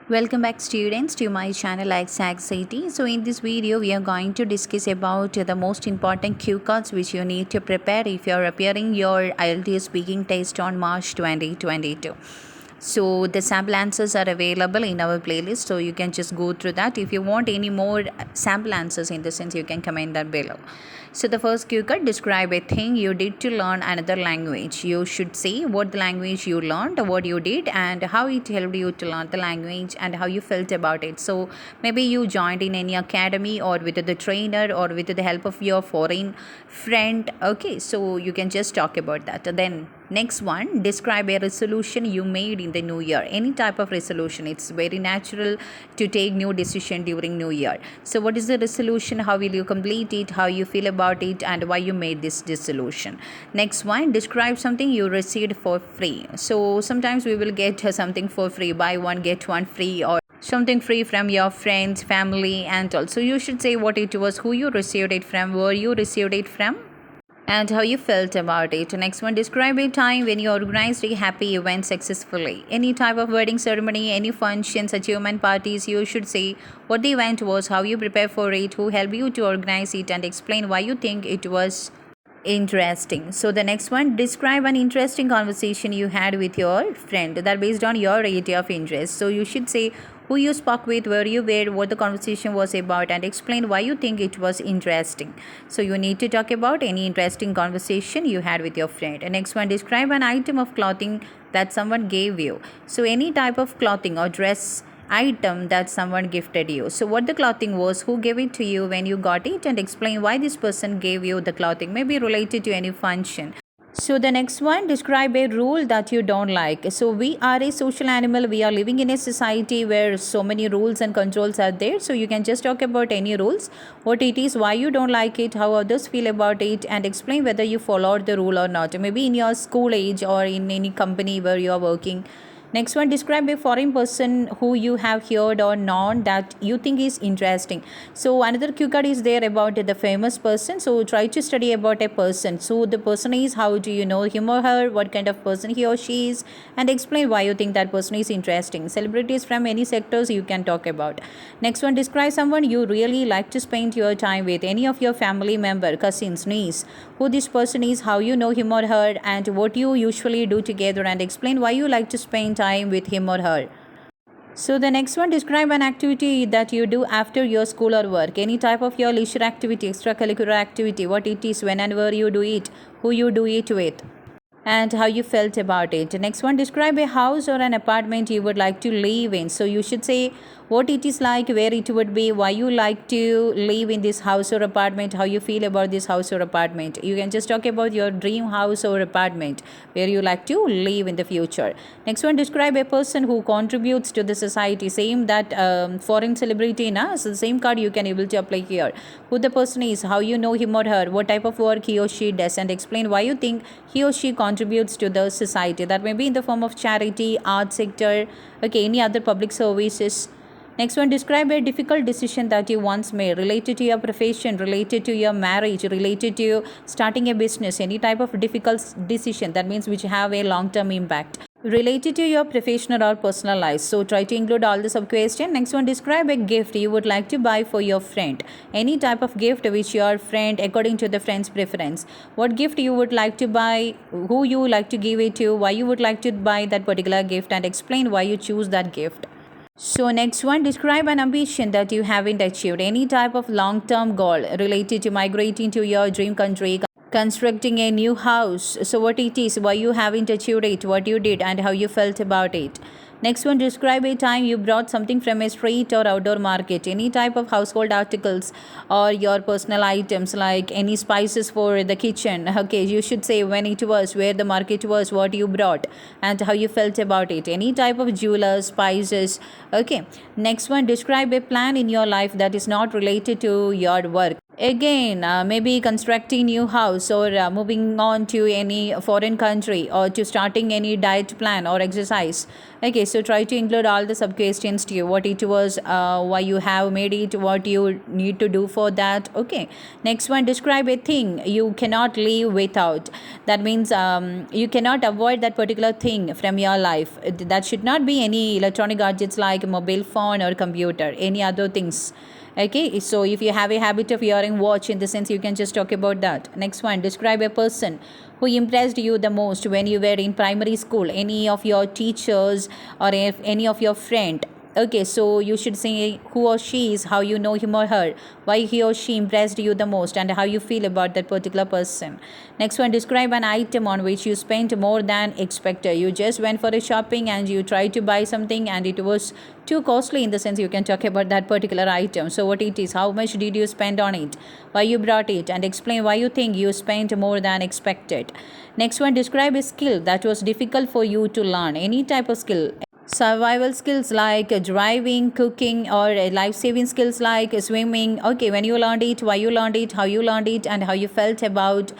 Welcome back students to my channel Ach'z. So in this video we are going to discuss about the most important cue cards which you need to prepare if you are appearing your IELTS speaking test on March 2022. So the sample answers are available in our playlist, so you can just go through that. If you want any more sample answers, in the sense, you can comment that below. So the first cue card: describe a thing you did to learn another language. You should say what the language you learned, what you did, and how it helped you to learn the language and how you felt about it. So maybe you joined in any academy or with the trainer or with the help of your foreign friend. Okay, so you can just talk about that. Then next one, describe a resolution you made in the new year. Any type of resolution, it's very natural to take new decision during new year. So what is the resolution, how will you complete it, how you feel about it, and why you made this resolution. Next one, describe something you received for free. So sometimes we will get something for free, buy one get one free, or something free from your friends, family, and also you should say what it was, who you received it from, where you received it from, and how you felt about it. Next one, describe a time when you organized a happy event successfully. Any type of wedding ceremony, any functions, achievement parties, you should say what the event was, how you prepare for it, who helped you to organize it, and explain why you think it was interesting. So the next one, describe an interesting conversation you had with your friend that based on your area of interest. So you should say who you spoke with, where you were, what the conversation was about, and explain why you think it was interesting. So you need to talk about any interesting conversation you had with your friend. And next one, describe an item of clothing that someone gave you. So any type of clothing or dress item that someone gifted you. So what the clothing was, who gave it to you when you got it, and explain why this person gave you the clothing, maybe related to any function. So the next one, describe a rule that you don't like. So we are a social animal. We are living in a society where so many rules and controls are there. So you can just talk about any rules, what it is, why you don't like it, how others feel about it, and explain whether you followed the rule or not. Maybe in your school age or in any company where you are working. Next one, describe a foreign person who you have heard or known that you think is interesting. So another cue card is there about the famous person. So try to study about a person. So the person is, how do you know him or her, what kind of person he or she is, and explain why you think that person is interesting. Celebrities from any sectors you can talk about. Next one, describe someone you really like to spend your time with. Any of your family member, cousins, niece, who this person is, how you know him or her, and what you usually do together, and explain why you like to spend time with him or her. So the next one, describe an activity that you do after your school or work. Any type of your leisure activity, extracurricular activity, what it is, whenever you do it, who you do it with, and how you felt about it. Next one, describe a house or an apartment you would like to live in. So you should say what it is like, where it would be, why you like to live in this house or apartment, how you feel about this house or apartment. You can just talk about your dream house or apartment where you like to live in the future. Next one, describe a person who contributes to the society. Same that foreign celebrity, na? So the same card you can able to apply here. Who the person is, how you know him or her, what type of work he or she does, and explain why you think he or she contributes to the society. That may be in the form of charity, art sector, okay, any other public services. Next one, describe a difficult decision that you once made related to your profession, related to your marriage, related to starting a business, any type of difficult decision, that means which have a long-term impact related to your professional or personal life. So try to include all the sub question. Next one, describe a gift you would like to buy for your friend. Any type of gift which your friend, according to the friend's preference, what gift you would like to buy, who you would like to give it to, why you would like to buy that particular gift, and explain why you choose that gift. So next one, describe an ambition that you haven't achieved. Any type of long-term goal related to migrating to your dream country, constructing a new house. So what it is, why you haven't achieved it, what you did, and how you felt about it. Next one, describe a time you brought something from a street or outdoor market. Any type of household articles or your personal items, like any spices for the kitchen. Okay, you should say when it was, where the market was, what you brought, and how you felt about it. Any type of jewelers, spices. Okay. Next one, describe a plan in your life that is not related to your work. Again, maybe constructing new house, or moving on to any foreign country, or to starting any diet plan or exercise. Okay, so try to include all the sub questions to you, what it was, why you have made it, what you need to do for that. Okay, next one, describe a thing you cannot live without. That means you cannot avoid that particular thing from your life. That should not be any electronic gadgets like mobile phone or computer, any other things. Okay, so if you have a habit of wearing watch, in the sense, you can just talk about that. Next one, describe a person who impressed you the most when you were in primary school, any of your teachers, or if any of your friend. Okay, so you should say who or she is, how you know him or her, why he or she impressed you the most, and how you feel about that particular person. Next one, describe an item on which you spent more than expected. You just went for a shopping and you tried to buy something and it was too costly, in the sense, you can talk about that particular item. So what it is, how much did you spend on it, why you brought it, and explain why you think you spent more than expected. Next one, describe a skill that was difficult for you to learn, any type of skill. Survival skills like driving, cooking, or life saving skills like swimming. Okay, when you learned it, why you learned it, how you learned it, and how you felt about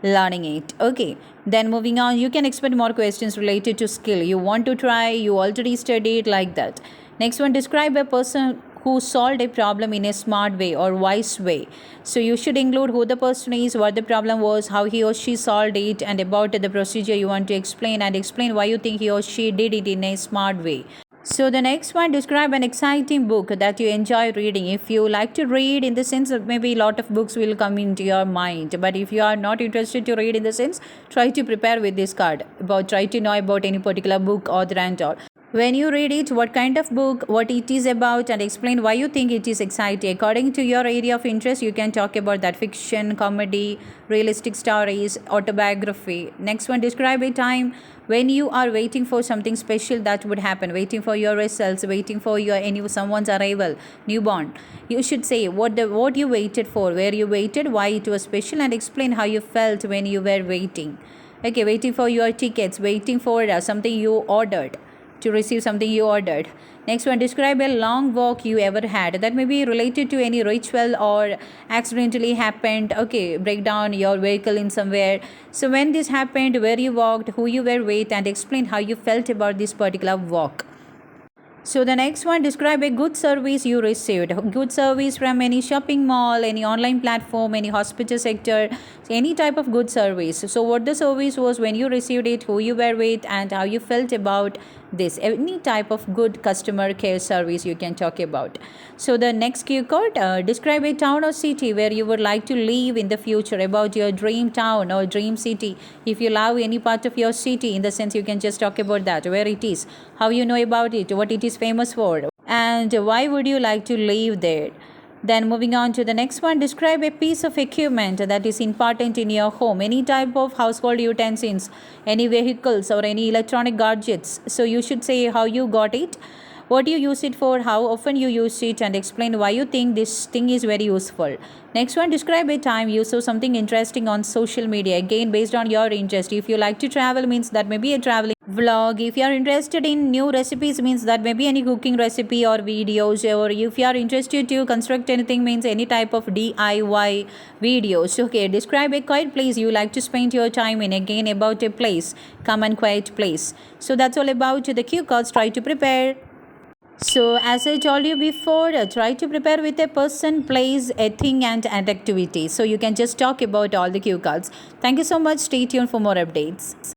learning it. Okay, then moving on, you can expect more questions related to skill you want to try, you already studied, like that. Next one, describe a person who solved a problem in a smart way or wise way. So you should include who the person is, what the problem was, how he or she solved it, and about the procedure you want to explain, and explain why you think he or she did it in a smart way. So the next one, describe an exciting book that you enjoy reading. If you like to read, in the sense of, maybe a lot of books will come into your mind, but if you are not interested to read, in the sense, try to prepare with this card about, try to know about any particular book, author, and all. When you read it, what kind of book, what it is about, and explain why you think it is exciting. According to your area of interest, you can talk about that: fiction, comedy, realistic stories, autobiography. Next one, describe a time when you are waiting for something special that would happen, waiting for your results, waiting for your any someone's arrival, newborn. You should say what you waited for, where you waited, why it was special, and explain how you felt when you were waiting. Okay, waiting for your tickets, waiting for something you ordered, to receive something you ordered. Next one, describe a long walk you ever had. That may be related to any ritual or accidentally happened. Okay, break down your vehicle in somewhere. So when this happened, where you walked, who you were with, and explain how you felt about this particular walk. So the next one, describe a good service you received. Good service from any shopping mall, any online platform, any hospital sector, any type of good service. So what the service was, when you received it, who you were with, and how you felt about this. Any type of good customer care service you can talk about. So the next cue card, describe a town or city where you would like to live in the future, about your dream town or dream city. If you love any part of your city, in the sense, you can just talk about that, where it is, how you know about it, what it is famous for, and why would you like to live there. Then moving on to the next one, describe a piece of equipment that is important in your home, any type of household utensils, any vehicles, or any electronic gadgets. So you should say how you got it, what you use it for, how often you use it, and explain why you think this thing is very useful. Next one, describe a time you saw something interesting on social media, again based on your interest. If you like to travel, means that may be a traveling vlog. If you are interested in new recipes, means that may be any cooking recipe or videos. Or if you are interested to construct anything, means any type of DIY videos. Okay, describe a quiet place you like to spend your time in, again about a place, calm and quiet place. So that's all about the cue cards. Try to prepare. So, as I told you before, try to prepare with a person, place, a thing, and activity. So, you can just talk about all the cue cards. Thank you so much. Stay tuned for more updates.